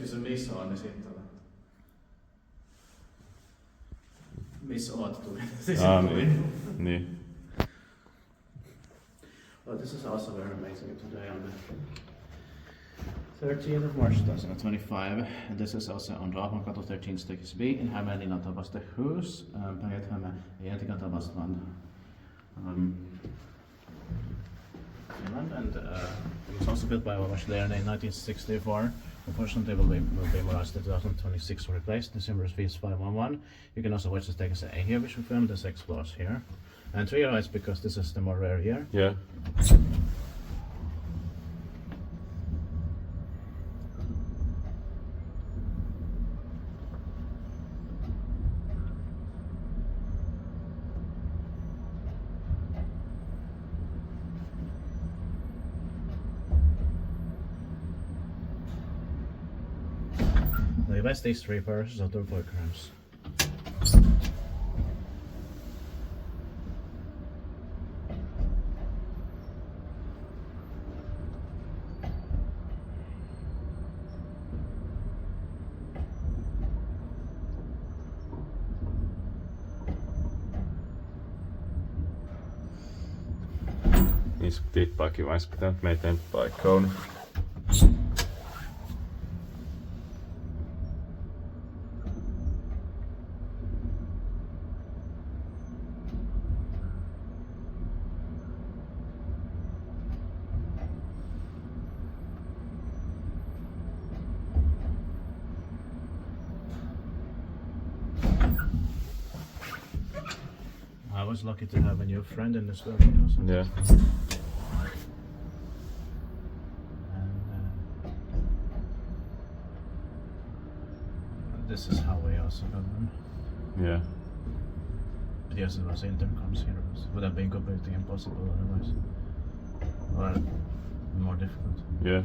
se missä on, niin sitten on. Missä oot tuli? Niin. Well, this is also very amazing today on the 13th of March 2025. And this is also on Rauhankatu 13 Stakes B in Hämeenlinnan tapaste hus. Päijät-Häme ei entikään tapastaan Finland, and it was also built by ValmetSchlieren in 1964. Unfortunately, will be modernized in 2026 replaced. The Simbers Fees 511. You can also watch the Stakes A here, which we filmed the 6 floors here. And 3 eyes because this is the more rare year. Yeah. The best these 3 pairs of 4 grams. Niissä tippaakin vaan pitää meitä paikkoon. I was lucky to have a new friend in this building also. Yeah. And this is how we also got them. Yeah. But yes, it was intercoms here. It would have been completely impossible otherwise. Or more difficult. Yeah.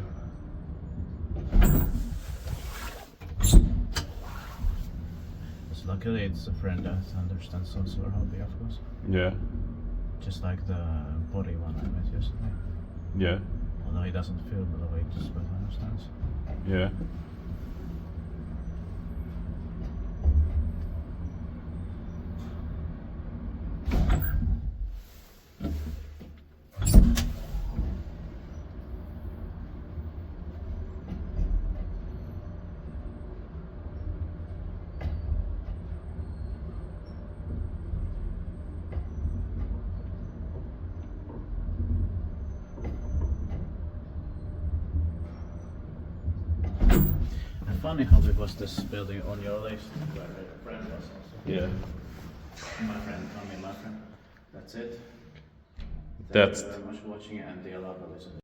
So luckily it's a friend that understands also our hobby, of course. Yeah. Just like the body one I met yesterday. Yeah. Although he doesn't feel the weight, but understands. Yeah. Funny how it was this building on your list where a friend was also. Yeah. My friend, my friend. That's it. Thank That's you very much for watching and the love of listening.